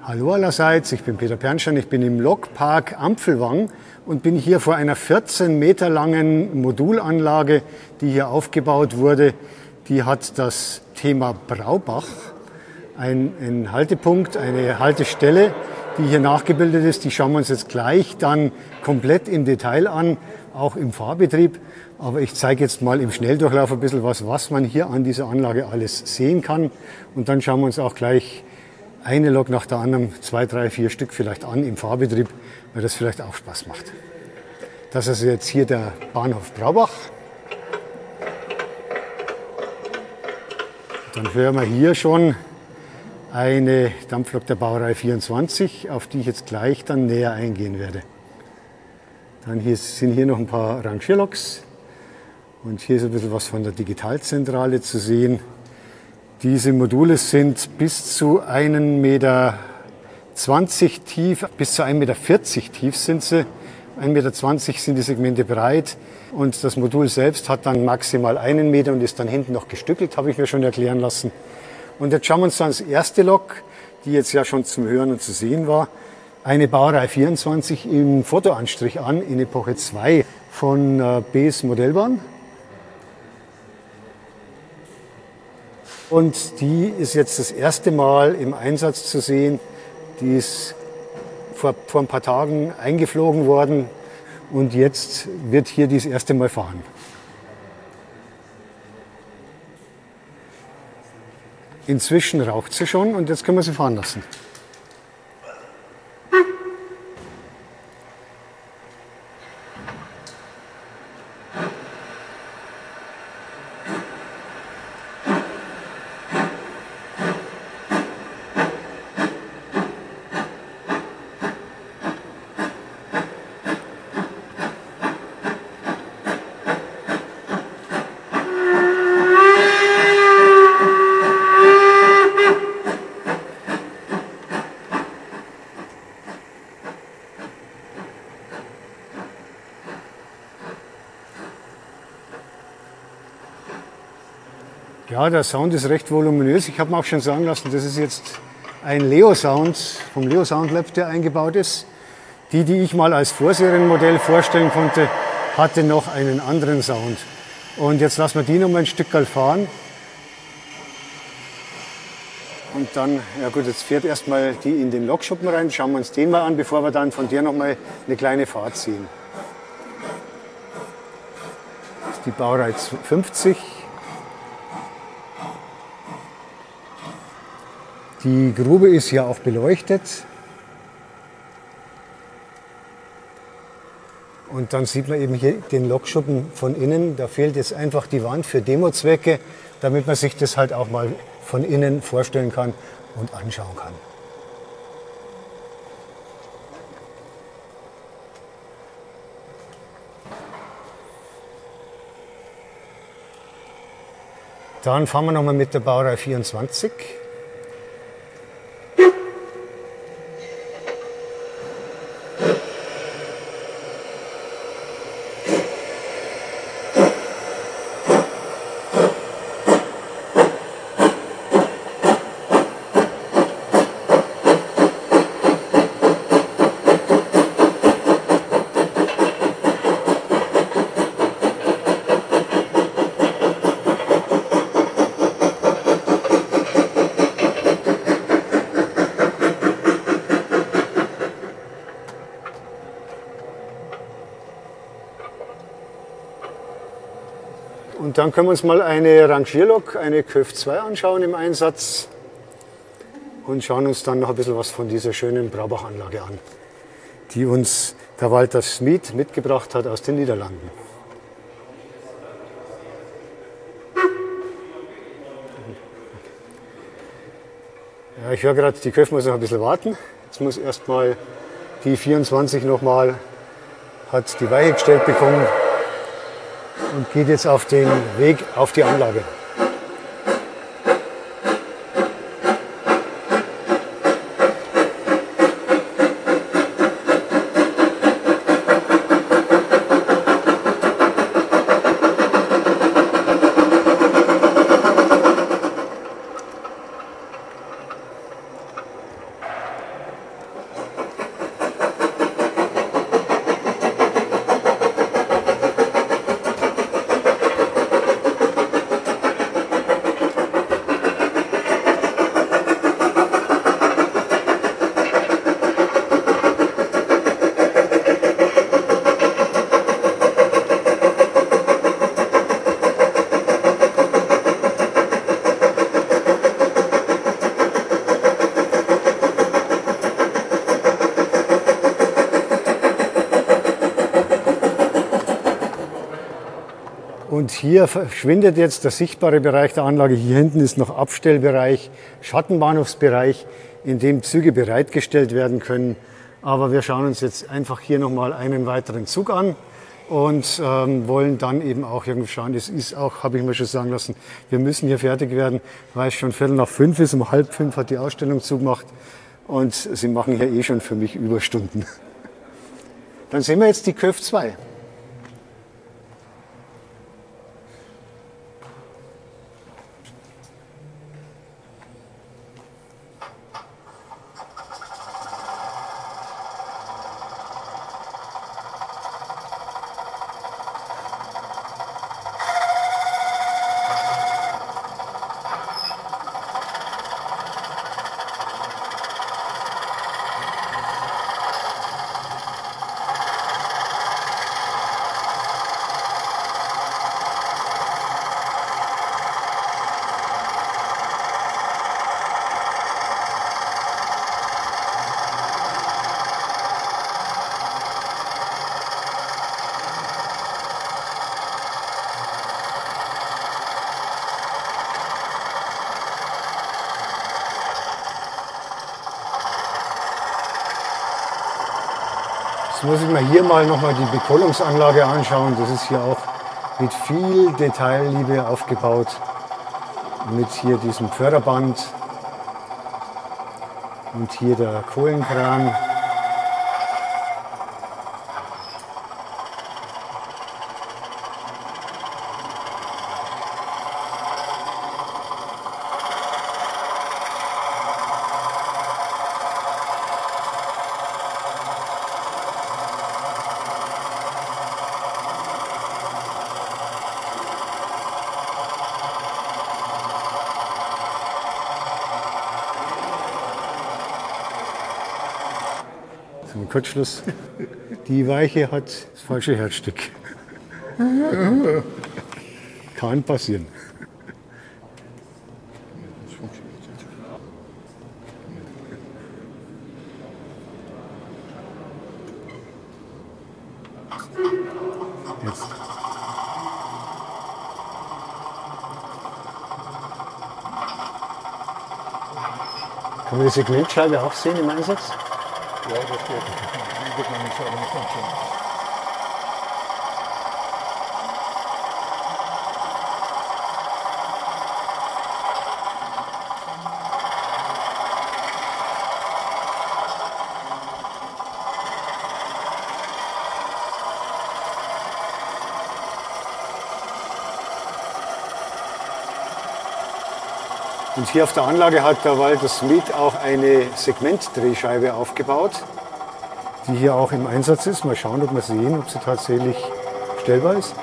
Hallo allerseits, ich bin Peter Pernstein, ich bin im Lokpark Ampfelwang und bin hier vor einer 14 Meter langen Modulanlage, die hier aufgebaut wurde. Die hat das Thema Braubach, ein Haltepunkt, eine Haltestelle, die hier nachgebildet ist. Die schauen wir uns jetzt gleich dann komplett im Detail an, auch im Fahrbetrieb. Aber ich zeige jetzt mal im Schnelldurchlauf ein bisschen was man hier an dieser Anlage alles sehen kann. Und dann schauen wir uns auch gleich eine Lok nach der anderen, 2, 3, 4 Stück vielleicht an im Fahrbetrieb, weil das vielleicht auch Spaß macht. Das ist jetzt hier der Bahnhof Braubach. Dann hören wir hier schon eine Dampflok der Baureihe 24, auf die ich jetzt gleich dann näher eingehen werde. Dann sind hier noch ein paar Rangierloks und hier ist ein bisschen was von der Digitalzentrale zu sehen. Diese Module sind bis zu 1,20 Meter tief, bis zu 1,40 Meter tief sind sie. 1,20 Meter sind die Segmente breit und das Modul selbst hat dann maximal 1 Meter und ist dann hinten noch gestückelt, habe ich mir schon erklären lassen. Und jetzt schauen wir uns dann das erste Lok, die jetzt ja schon zum Hören und zu sehen war, eine Baureihe 24 im Fotoanstrich an, in Epoche 2 von BES Modellbahn. Und die ist jetzt das erste Mal im Einsatz zu sehen. Die ist vor ein paar Tagen eingeflogen worden und jetzt wird hier das erste Mal fahren. Inzwischen raucht sie schon und jetzt können wir sie fahren lassen. Ja, der Sound ist recht voluminös. Ich habe mir auch schon sagen lassen, das ist jetzt ein Leo-Sound vom Leo Sound Lab, der eingebaut ist. Die ich mal als Vorserienmodell vorstellen konnte, hatte noch einen anderen Sound. Und jetzt lassen wir die noch mal ein Stück fahren. Und dann, ja gut, jetzt fährt erstmal die in den Lokschuppen rein. Schauen wir uns den mal an, bevor wir dann von der noch mal eine kleine Fahrt ziehen. Das ist die Baureihe 50. Die Grube ist ja auch beleuchtet. Und dann sieht man eben hier den Lokschuppen von innen. Da fehlt jetzt einfach die Wand für Demozwecke, damit man sich das halt auch mal von innen vorstellen kann und anschauen kann. Dann fahren wir nochmal mit der Baureihe 24. Und dann können wir uns mal eine Rangierlok, eine KÖF 2 anschauen im Einsatz und schauen uns dann noch ein bisschen was von dieser schönen Braubach-Anlage an, die uns der Walter Smit mitgebracht hat aus den Niederlanden. Ja, ich höre gerade, die KÖF muss noch ein bisschen warten. Jetzt muss erstmal die 24 nochmal, hat die Weiche gestellt bekommen. Und geht jetzt auf den Weg auf die Anlage. Und hier verschwindet jetzt der sichtbare Bereich der Anlage. Hier hinten ist noch Abstellbereich, Schattenbahnhofsbereich, in dem Züge bereitgestellt werden können. Aber wir schauen uns jetzt einfach hier nochmal einen weiteren Zug an und wollen dann eben auch irgendwie schauen. Das ist auch, habe ich mir schon sagen lassen, wir müssen hier fertig werden, weil es schon 4:45 ist. Um 4:30 hat die Ausstellung zugemacht und sie machen hier eh schon für mich Überstunden. Dann sehen wir jetzt die KÖF 2. Jetzt muss ich mir hier mal nochmal die Bekohlungsanlage anschauen. Das ist hier auch mit viel Detailliebe aufgebaut. Mit hier diesem Förderband und hier der Kohlenkran. Zum Kurzschluss. Die Weiche hat das falsche Herzstück. Kann passieren. Jetzt. Kann man die Segmentscheibe auch sehen im Einsatz? Ja, das geht. Die wird man nicht sagen, das kommt schon. Und hier auf der Anlage hat der Walter Smith auch eine Segmentdrehscheibe aufgebaut, die hier auch im Einsatz ist. Mal schauen, ob wir sehen, ob sie tatsächlich stellbar ist.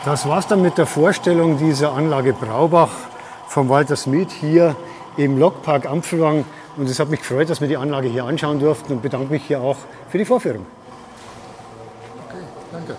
Das war's dann mit der Vorstellung dieser Anlage Braubach vom Walter Smith hier im Lokpark Ampfelwang. Und es hat mich gefreut, dass wir die Anlage hier anschauen durften und bedanke mich hier auch für die Vorführung. Okay, danke.